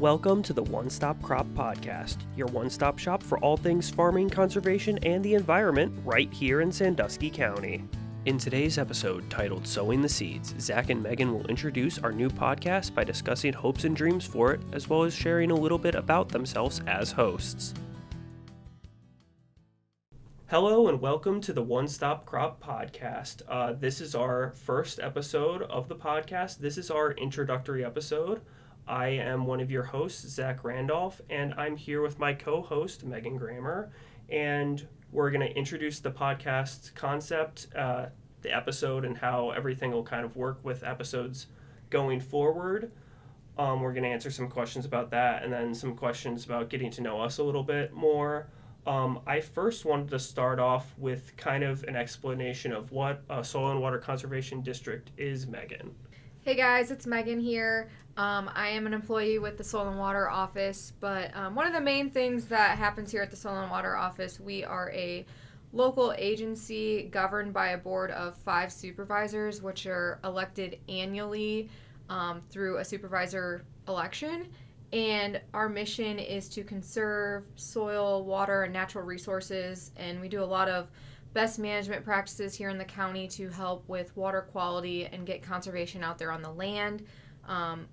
Welcome to the One Stop Crop Podcast, your one-stop shop for all things farming, conservation, and the environment right here in Sandusky County. In today's episode, titled Sowing the Seeds, Zach and Megan will introduce our new podcast by discussing hopes and dreams for it, as well as sharing a little bit about themselves as hosts. Hello and welcome to the One Stop Crop Podcast. This is our first episode of the podcast. This is our introductory episode. I am one of your hosts, Zach Randolph, and I'm here with my co-host, Meagan Grammer, and we're going to introduce the podcast concept, the episode, and how everything will kind of work with episodes going forward. We're going to answer some questions about that, and then some questions about getting to know us a little bit more. I first wanted to start off with kind of an explanation of what a Soil and Water Conservation District is, Megan. Hey guys, it's Megan here. I am an employee with the Soil and Water Office, but one of the main things that happens here at the Soil and Water Office, we are a local agency governed by a board of 5 supervisors, which are elected annually through a supervisor election. And our mission is to conserve soil, water, and natural resources, and we do a lot of best management practices here in the county to help with water quality and get conservation out there on the land.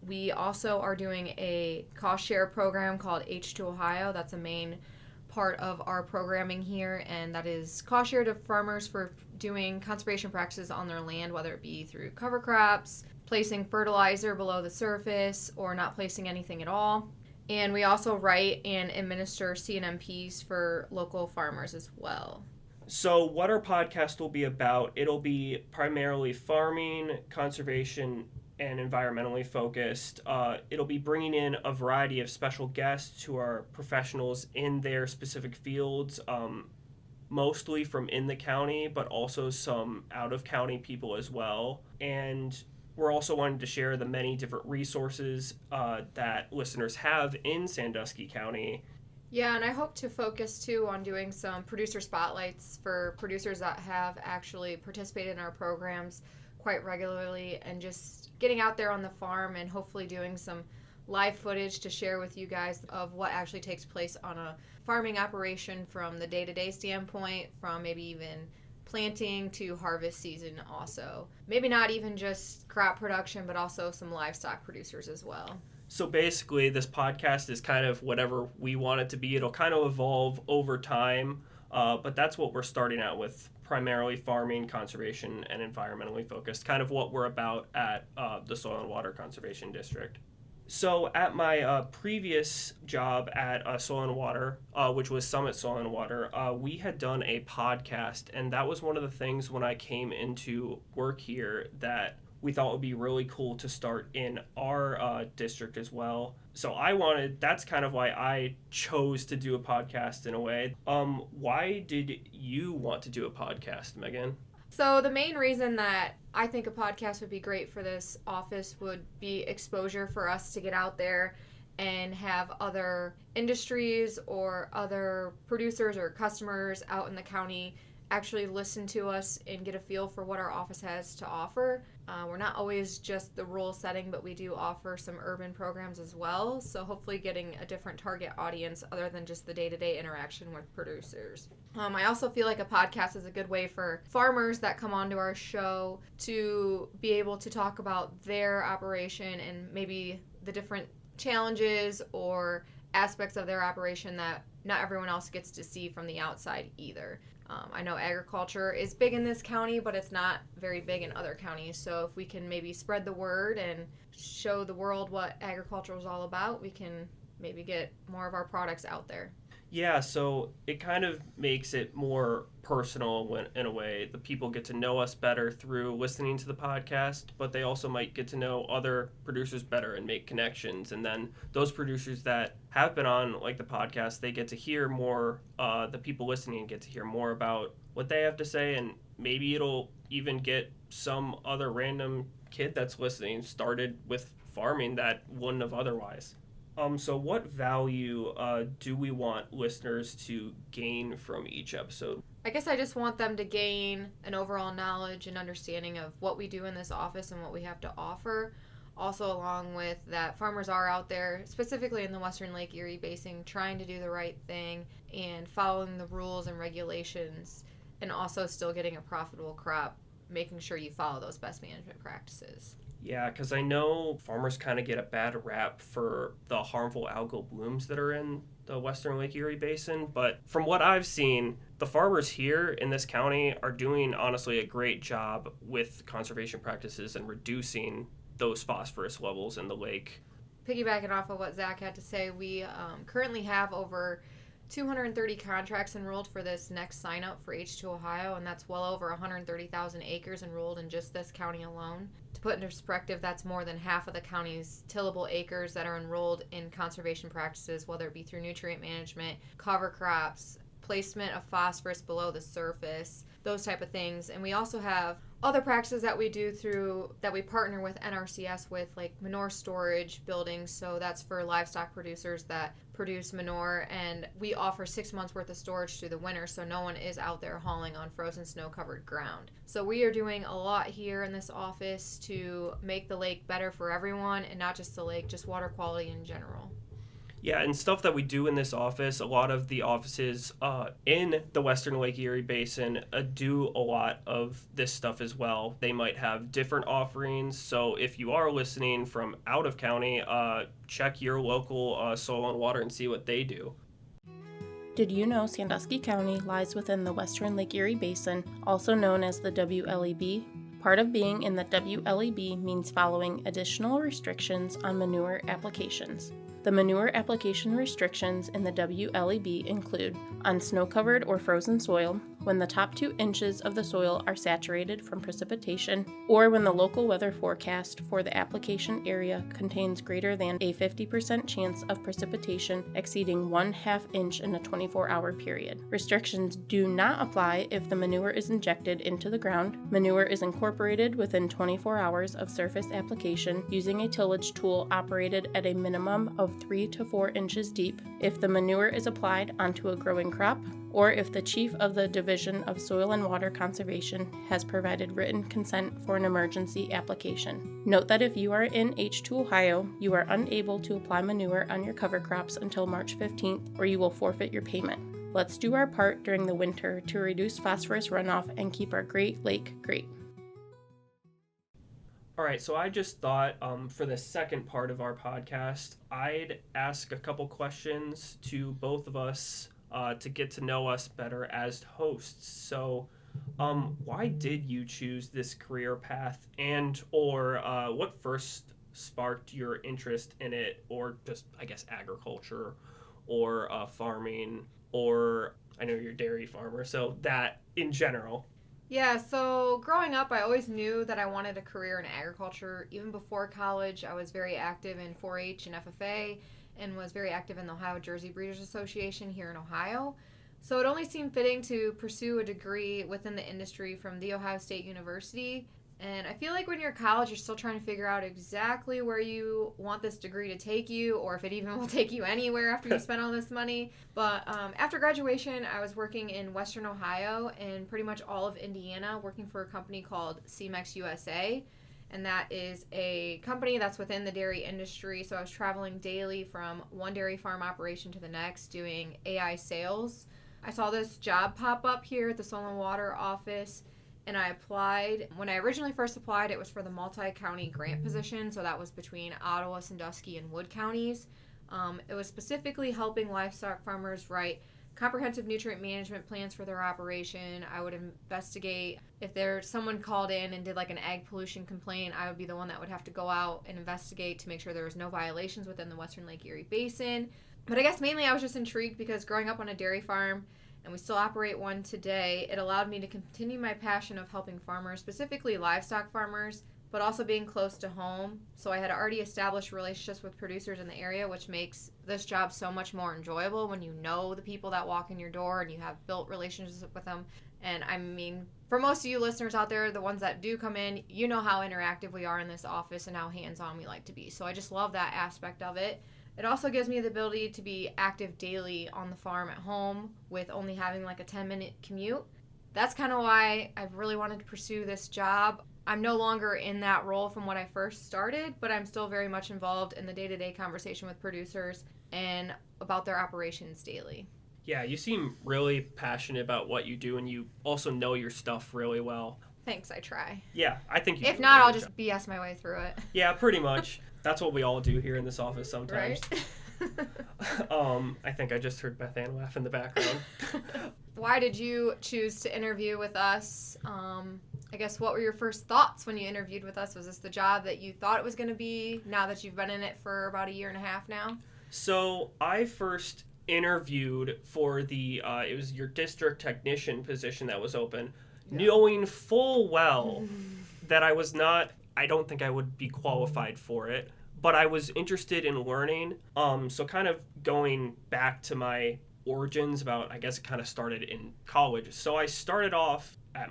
We also are doing a cost share program called H2 Ohio. That's a main part of our programming here, and that is cost share to farmers for doing conservation practices on their land, whether it be through cover crops, placing fertilizer below the surface, or not placing anything at all. And we also write and administer CNMPs for local farmers as well. So what our podcast will be about, it'll be primarily farming, conservation, and environmentally focused. It'll be bringing in a variety of special guests who are professionals in their specific fields, mostly from in the county, but also some out-of-county people as well. And we're also wanting to share the many different resources that listeners have in Sandusky County. Yeah, and I hope to focus too on doing some producer spotlights for producers that have actually participated in our programs quite regularly, and just getting out there on the farm and hopefully doing some live footage to share with you guys of what actually takes place on a farming operation from the day-to-day standpoint, from maybe even planting to harvest season also. Maybe not even just crop production, but also some livestock producers as well. So basically, this podcast is kind of whatever we want it to be. It'll kind of evolve over time, but that's what we're starting out with, primarily farming, conservation, and environmentally focused, kind of what we're about at the Soil and Water Conservation District. So at my previous job at Soil and Water, which was Summit Soil and Water, we had done a podcast, and that was one of the things when I came into work here that we thought would be really cool to start in our district as well. So that's kind of why I chose to do a podcast in a way. Why did you want to do a podcast, Megan? So the main reason that I think a podcast would be great for this office would be exposure for us to get out there and have other industries or other producers or customers out in the county actually listen to us and get a feel for what our office has to offer. We're not always just the rural setting, but we do offer some urban programs as well. So hopefully getting a different target audience other than just the day-to-day interaction with producers. I also feel like a podcast is a good way for farmers that come onto our show to be able to talk about their operation and maybe the different challenges or aspects of their operation that not everyone else gets to see from the outside either. I know agriculture is big in this county, but it's not very big in other counties. So if we can maybe spread the word and show the world what agriculture is all about, we can maybe get more of our products out there. Yeah, so it kind of makes it more personal in a way. The people get to know us better through listening to the podcast, but they also might get to know other producers better and make connections. And then those producers that have been on like the podcast, they get to hear more, the people listening get to hear more about what they have to say, and maybe it'll even get some other random kid that's listening started with farming that wouldn't have otherwise. So what value do we want listeners to gain from each episode? I guess I just want them to gain an overall knowledge and understanding of what we do in this office and what we have to offer. Also, along with that, farmers are out there, specifically in the Western Lake Erie Basin, trying to do the right thing and following the rules and regulations, and also still getting a profitable crop, making sure you follow those best management practices. Yeah, because I know farmers kind of get a bad rap for the harmful algal blooms that are in the Western Lake Erie Basin. But from what I've seen, the farmers here in this county are doing, honestly, a great job with conservation practices and reducing those phosphorus levels in the lake. Piggybacking off of what Zach had to say, we currently have over 230 contracts enrolled for this next sign up for H2 Ohio, and that's well over 130,000 acres enrolled in just this county alone. To put into perspective, that's more than half of the county's tillable acres that are enrolled in conservation practices, whether it be through nutrient management, cover crops, placement of phosphorus below the surface, those type of things. And we also have other practices that we do through that we partner with NRCS with, like manure storage buildings. So that's for livestock producers that produce manure, and we offer 6 months worth of storage through the winter, so no one is out there hauling on frozen snow covered ground. So we are doing a lot here in this office to make the lake better for everyone, and not just the lake, just water quality in general. Yeah, and stuff that we do in this office, a lot of the offices in the Western Lake Erie Basin do a lot of this stuff as well. They might have different offerings, so if you are listening from out of county, check your local soil and water and see what they do. Did you know Sandusky County lies within the Western Lake Erie Basin, also known as the WLEB? Part of being in the WLEB means following additional restrictions on manure applications. The manure application restrictions in the WLEB include on snow-covered or frozen soil, when the top 2 inches of the soil are saturated from precipitation, or when the local weather forecast for the application area contains greater than a 50% chance of precipitation exceeding 1/2 inch in a 24-hour period. Restrictions do not apply if the manure is injected into the ground. Manure is incorporated within 24 hours of surface application using a tillage tool operated at a minimum of 3 to 4 inches deep. If the manure is applied onto a growing crop, or if the chief of the Division of Soil and Water Conservation has provided written consent for an emergency application. Note that if you are in H2 Ohio, you are unable to apply manure on your cover crops until March 15th, or you will forfeit your payment. Let's do our part during the winter to reduce phosphorus runoff and keep our great lake great. All right, so I just thought for the second part of our podcast, I'd ask a couple questions to both of us to get to know us better as hosts. So why did you choose this career path, and or what first sparked your interest in it, or just, I guess, agriculture or farming, or I know you're a dairy farmer, so that in general? Yeah, so growing up, I always knew that I wanted a career in agriculture. Even before college, I was very active in 4-H and FFA, and was very active in the Ohio Jersey Breeders Association here in Ohio. So it only seemed fitting to pursue a degree within the industry from The Ohio State University. And I feel like when you're in college, you're still trying to figure out exactly where you want this degree to take you, or if it even will take you anywhere after you spend all this money. But after graduation, I was working in Western Ohio and pretty much all of Indiana, working for a company called CMEX USA. And that is a company that's within the dairy industry. So I was traveling daily from one dairy farm operation to the next doing AI sales. I saw this job pop up here at the Soil and Water office, and I applied. When I originally first applied, it was for the multi-county grant position, so that was between Ottawa, Sandusky, and Wood counties. It was specifically helping livestock farmers write comprehensive nutrient management plans for their operation. I would investigate if there's someone called in and did like an ag pollution complaint. I would be the one that would have to go out and investigate to make sure there was no violations within the Western Lake Erie Basin. But I guess mainly I was just intrigued because growing up on a dairy farm, and we still operate one today, it allowed me to continue my passion of helping farmers, specifically livestock farmers, but also being close to home. So I had already established relationships with producers in the area, which makes this job so much more enjoyable when you know the people that walk in your door and you have built relationships with them. And I mean, for most of you listeners out there, the ones that do come in, you know how interactive we are in this office and how hands-on we like to be. So I just love that aspect of it. It also gives me the ability to be active daily on the farm at home with only having like a 10-minute commute. That's kind of why I've really wanted to pursue this job. I'm no longer in that role from when I first started, but I'm still very much involved in the day-to-day conversation with producers and about their operations daily. Yeah, you seem really passionate about what you do, and you also know your stuff really well. Thanks, I try. Yeah, I think you If do a not, really I'll good just BS my way through it. Yeah, pretty much. That's what we all do here in this office sometimes. Right? I think I just heard Beth Ann laugh in the background. Why did you choose to interview with us? I guess what were your first thoughts when you interviewed with us? Was this the job that you thought it was going to be now that you've been in it for about 1.5 years now? So I first interviewed for the, it was your district technician position that was open, knowing full well that I don't think I would be qualified for it, but I was interested in learning. So kind of going back to my origins about, I guess it kind of started in college. So I started off at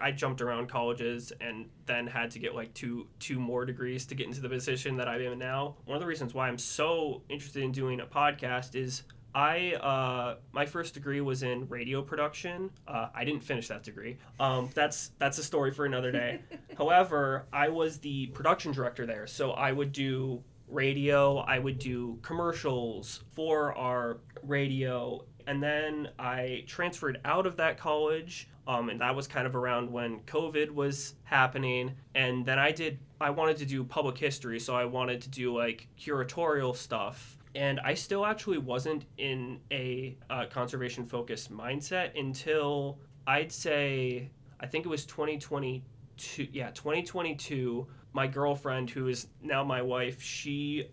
I jumped around colleges and then had to get like two more degrees to get into the position that I'm in now. One of the reasons why I'm so interested in doing a podcast is my first degree was in radio production. I didn't finish that degree. That's a story for another day. However, I was the production director there, so I would do radio, I would do commercials for our radio, and then I transferred out of that college, and that was kind of around when COVID was happening, and then I wanted to do public history, so I wanted to do like curatorial stuff. And I still actually wasn't in a conservation-focused mindset until I'd say, I think it was 2022. Yeah, 2022. My girlfriend, who is now my wife, she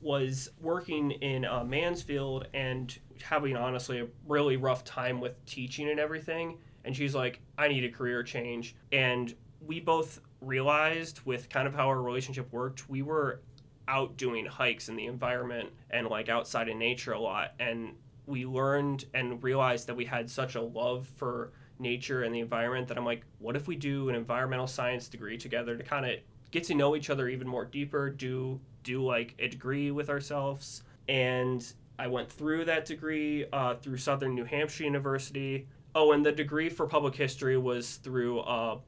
was working in Mansfield and having, honestly, a really rough time with teaching and everything. And she's like, I need a career change. And we both realized with kind of how our relationship worked, we were out doing hikes in the environment and like outside in nature a lot, and we learned and realized that we had such a love for nature and the environment that I'm like, what if we do an environmental science degree together to kind of get to know each other even more deeper, do like a degree with ourselves. And I went through that degree through Southern New Hampshire University. Oh, and the degree for public history was through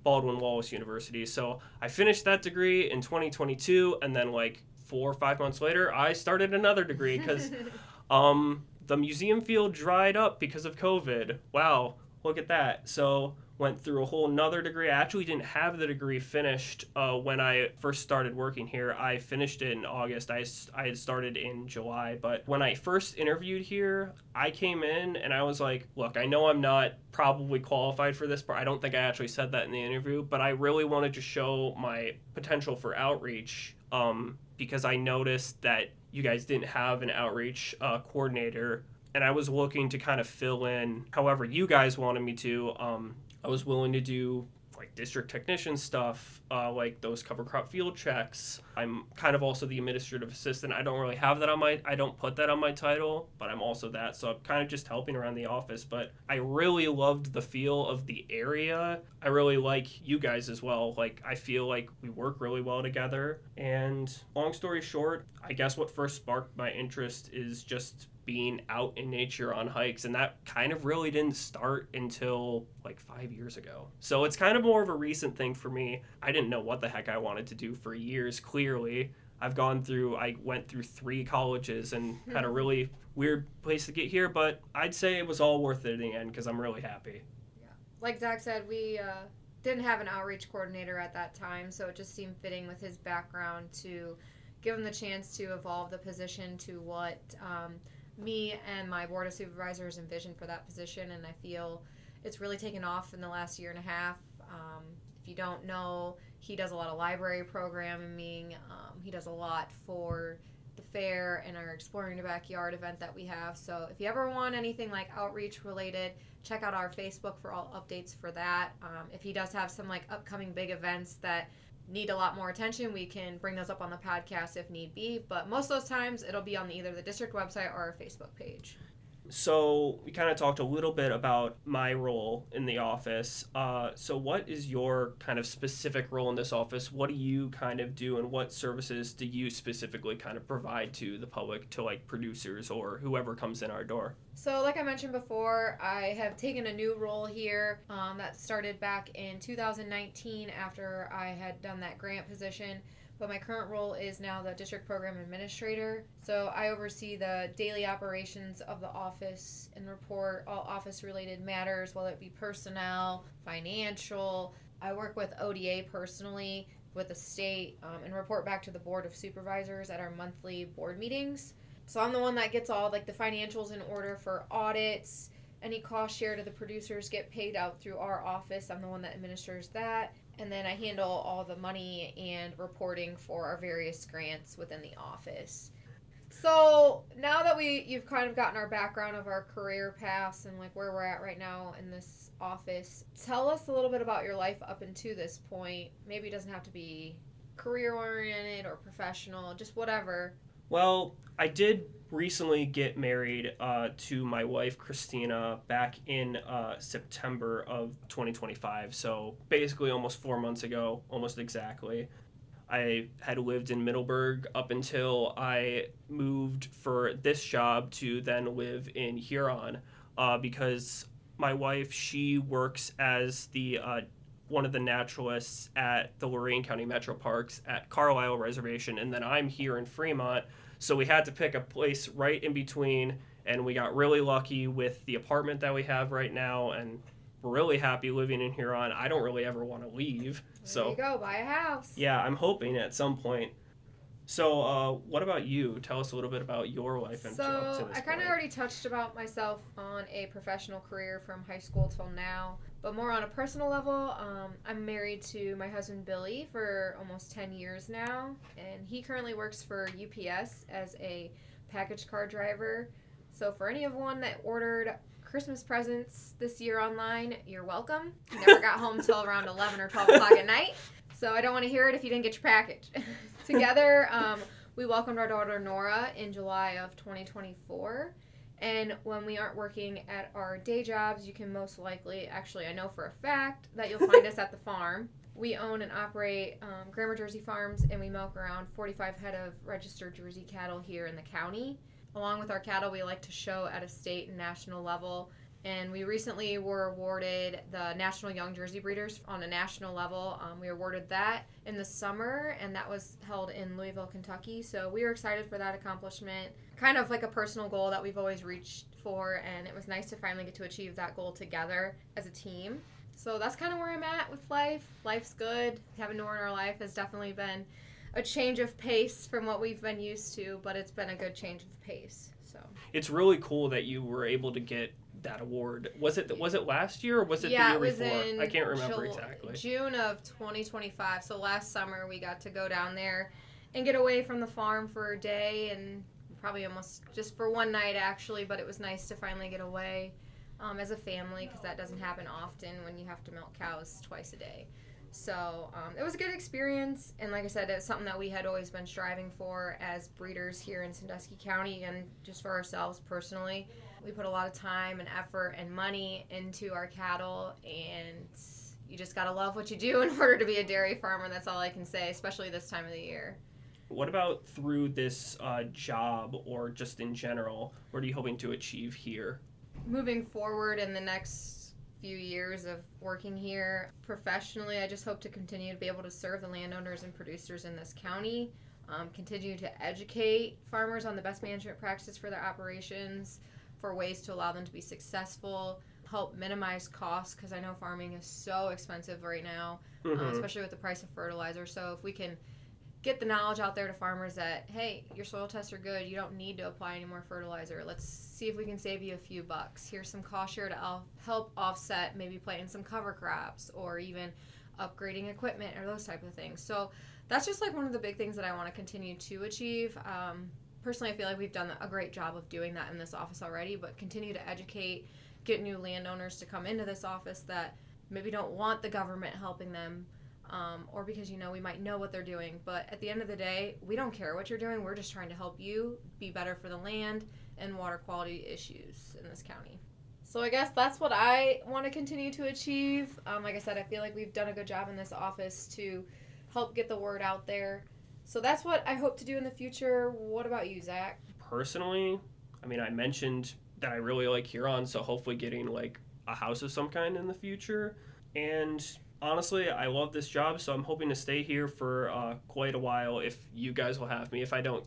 Baldwin Wallace University. So I finished that degree in 2022, and then like 4 or 5 months later, I started another degree because the museum field dried up because of COVID. Wow, look at that. So went through a whole nother degree. I actually didn't have the degree finished when I first started working here. I finished it in August. I had started in July. But when I first interviewed here, I came in and I was like, look, I know I'm not probably qualified for this part. I don't think I actually said that in the interview, but I really wanted to show my potential for outreach because I noticed that you guys didn't have an outreach coordinator, and I was looking to kind of fill in however you guys wanted me to. I was willing to do like district technician stuff, like those cover crop field checks. I'm kind of also the administrative assistant. I don't really have that I don't put that on my title, but I'm also that. So I'm kind of just helping around the office, but I really loved the feel of the area. I really like you guys as well. Like, I feel like we work really well together. And long story short, I guess what first sparked my interest is just being out in nature on hikes, and that kind of really didn't start until like 5 years ago. So it's kind of more of a recent thing for me. I didn't know what the heck I wanted to do for years, clearly. I went through 3 colleges and had a really weird place to get here, but I'd say it was all worth it in the end because I'm really happy. Yeah. Like Zach said, we didn't have an outreach coordinator at that time, so it just seemed fitting with his background to give him the chance to evolve the position to what me and my board of supervisors envisioned for that position, and I feel it's really taken off in the last 1.5 years. If you don't know, he does a lot of library programming. He does a lot for the fair and our Exploring the Backyard event that we have. So if you ever want anything like outreach related, check out our Facebook for all updates for that. If he does have some like upcoming big events that need a lot more attention, we can bring those up on the podcast if need be, but most of those times it'll be on either the district website or our Facebook page. So we kind of talked a little bit about my role in the office. So what is your kind of specific role in this office? What do you kind of do, and what services do you specifically kind of provide to the public, to like producers or whoever comes in our door? So, like I mentioned before, I have taken a new role here that started back in 2019 after I had done that grant position. But my current role is now the district program administrator. So I oversee the daily operations of the office and report all office related matters, whether it be personnel, financial. I work with ODA personally with the state and report back to the board of supervisors at our monthly board meetings. So I'm the one that gets all like the financials in order for audits. Any cost share to the producers get paid out through our office. I'm the one that administers that. And then I handle all the money and reporting for our various grants within the office. So now that you've kind of gotten our background of our career paths and like where we're at right now in this office, tell us a little bit about your life up until this point. Maybe it doesn't have to be career oriented or professional, just whatever. Well, I did recently get married to my wife, Christina, back in September of 2025. So basically almost 4 months ago, almost exactly. I had lived in Middleburg up until I moved for this job to then live in Huron because my wife, she works as the one of the naturalists at the Lorain County Metro Parks at Carlisle Reservation, and then I'm here in Fremont. So we had to pick a place right in between, and we got really lucky with the apartment that we have right now, and we're really happy living in Huron. I don't really ever want to leave. There you go, buy a house. Yeah, I'm hoping at some point. So what about you? Tell us a little bit about your life and up to this I kind of point. already touched about myself on a professional career from high school till now, but more on a personal level. I'm married to my husband Billy for almost 10 years now, and he currently works for UPS as a package car driver. So for anyone that ordered Christmas presents this year online, you're welcome. He never got home till around 11 or 12 o'clock at night, so I don't want to hear it if you didn't get your package. Together, we welcomed our daughter Nora in July of 2024. And when we aren't working at our day jobs, you can most likely, actually I know for a fact, that you'll find us at the farm. We own and operate Grammer Jersey Farms, and we milk around 45 head of registered Jersey cattle here in the county. Along with our cattle, we like to show at a state and national level. And we recently were awarded the National Young Jersey Breeders on a national level. We awarded that in the summer, and that was held in Louisville, Kentucky. So we were excited for that accomplishment. Kind of like a personal goal that we've always reached for, and it was nice to finally get to achieve that goal together as a team. So that's kind of where I'm at with life. Life's good. Having Nora in our life has definitely been a change of pace from what we've been used to, but it's been a good change of pace. So It's really cool that you were able to get that award. Was it last year or was it the year before? In I can't remember exactly. June of 2025. So last summer we got to go down there and get away from the farm for a day, and probably almost just for one night actually, but it was nice to finally get away as a family, because that doesn't happen often when you have to milk cows twice a day. So it was a good experience, and like I said, it's something that we had always been striving for as breeders here in Sandusky County, and just for ourselves personally. We put a lot of time and effort and money into our cattle, and you just gotta love what you do in order to be a dairy farmer. That's all I can say, especially this time of the year. What about through this job, or just in general? What are you hoping to achieve here? Moving forward in the next few years of working here professionally, I just hope to continue to be able to serve the landowners and producers in this county, continue to educate farmers on the best management practices for their operations, for ways to allow them to be successful, help minimize costs, because I know farming is so expensive right now, especially with the price of fertilizer. So if we can get the knowledge out there to farmers that, hey, your soil tests are good, you don't need to apply any more fertilizer. Let's see if we can save you a few bucks. Here's some cost share to help offset maybe planting some cover crops, or even upgrading equipment, or those type of things. So that's just like one of the big things that I want to continue to achieve. Personally, I feel like we've done a great job of doing that in this office already, but continue to educate, get new landowners to come into this office that maybe don't want the government helping them, or because, we might know what they're doing. But at the end of the day, we don't care what you're doing. We're just trying to help you be better for the land and water quality issues in this county. So I guess that's what I want to continue to achieve. Like I said, I feel like we've done a good job in this office to help get the word out there. So that's what I hope to do in the future. What about you, Zach? Personally, I mentioned that I really like Huron, so hopefully getting like a house of some kind in the future. And honestly, I love this job, so I'm hoping to stay here for quite a while if you guys will have me. If I don't,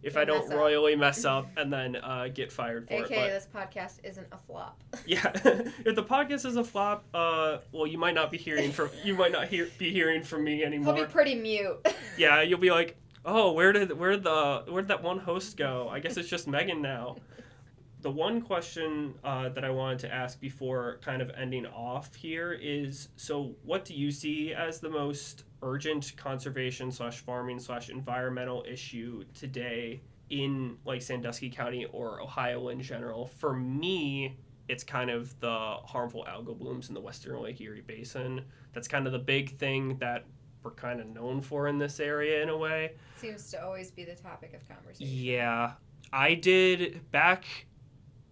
if I don't royally mess up and then get fired for it. AKA this podcast isn't a flop. Yeah, if the podcast is a flop, well, you might not be hearing from be hearing from me anymore. He'll be pretty mute. Yeah, you'll be like, oh, where'd that one host go? I guess it's just Meagan now. The one question that I wanted to ask before kind of ending off here is, so what do you see as the most urgent conservation/farming/environmental issue today in like Sandusky County or Ohio in general? For me, it's kind of the harmful algal blooms in the Western Lake Erie Basin. That's kind of the big thing that we're kind of known for in this area in a way. Seems to always be the topic of conversation. Yeah. I did back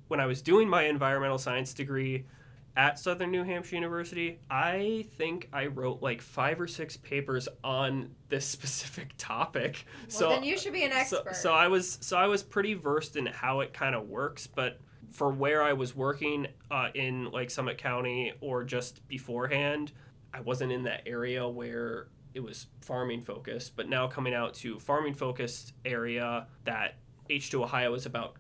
when I was doing my environmental science degree at Southern New Hampshire University, I think I wrote like 5 or 6 papers on this specific topic. Well, then you should be an expert. So I was pretty versed in how it kind of works, but for where I was working in like Summit County or just beforehand, I wasn't in that area where it was farming focused. But now coming out to farming focused area that H2 Ohio is about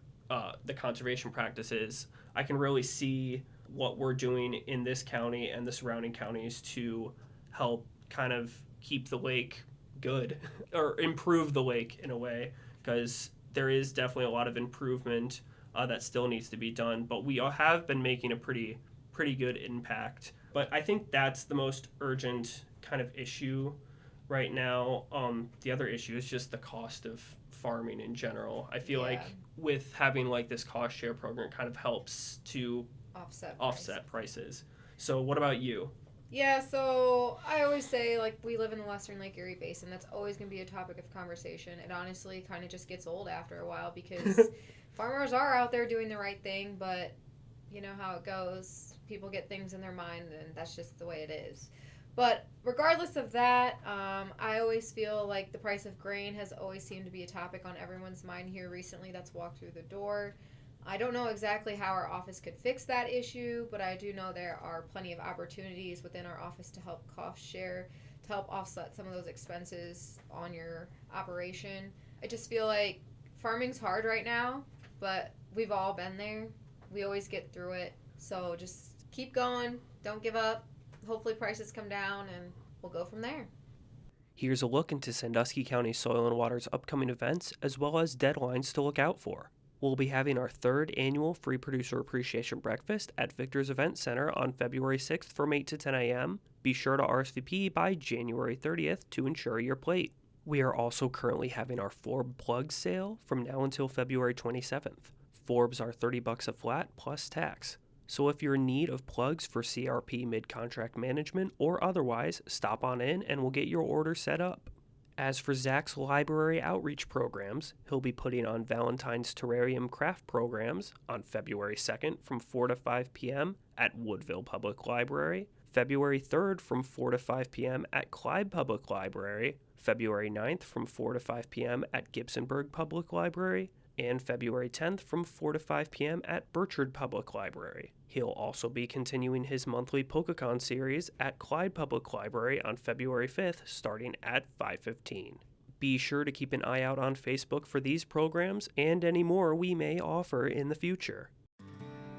the conservation practices, I can really see what we're doing in this county and the surrounding counties to help kind of keep the lake good or improve the lake in a way, because there is definitely a lot of improvement that still needs to be done, but we have been making a pretty good impact. But I think that's the most urgent kind of issue right now. The other issue is just the cost of farming in general. I feel like with having like this cost share program, it kind of helps to offset prices. So what about you? Yeah, so I always say, like, we live in the Western Lake Erie Basin. That's always going to be a topic of conversation. It honestly kind of just gets old after a while because farmers are out there doing the right thing, but you know how it goes. People get things in their mind, and that's just the way it is. But regardless of that, I always feel like the price of grain has always seemed to be a topic on everyone's mind here recently that's walked through the door. I don't know exactly how our office could fix that issue, but I do know there are plenty of opportunities within our office to help cost share, to help offset some of those expenses on your operation. I just feel like farming's hard right now, but we've all been there. We always get through it. So just keep going. Don't give up. Hopefully prices come down and we'll go from there. Here's a look into Sandusky County Soil and Water's upcoming events as well as deadlines to look out for. We'll be having our 3rd annual Free Producer Appreciation Breakfast at Victor's Event Center on February 6th from 8 to 10 a.m. Be sure to RSVP by January 30th to ensure your plate. We are also currently having our Forb plug sale from now until February 27th. Forbs are $30 a flat plus tax. So if you're in need of plugs for CRP mid-contract management or otherwise, stop on in and we'll get your order set up. As for Zach's library outreach programs, he'll be putting on Valentine's Terrarium craft programs on February 2nd from 4 to 5 p.m. at Woodville Public Library, February 3rd from 4 to 5 p.m. at Clyde Public Library, February 9th from 4 to 5 p.m. at Gibsonburg Public Library, and February 10th from 4 to 5 p.m. at Burchard Public Library. He'll also be continuing his monthly PokeCon series at Clyde Public Library on February 5th, starting at 5:15. Be sure to keep an eye out on Facebook for these programs and any more we may offer in the future.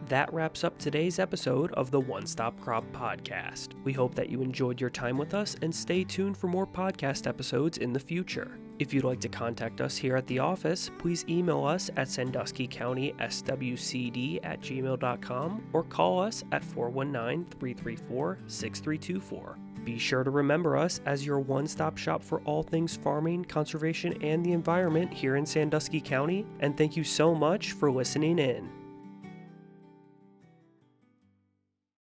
That wraps up today's episode of the One Stop Crop Podcast. We hope that you enjoyed your time with us and stay tuned for more podcast episodes in the future. If you'd like to contact us here at the office, please email us at sanduskycountyswcd@gmail.com or call us at 419-334-6324. Be sure to remember us as your one-stop shop for all things farming, conservation, and the environment here in Sandusky County, and thank you so much for listening in.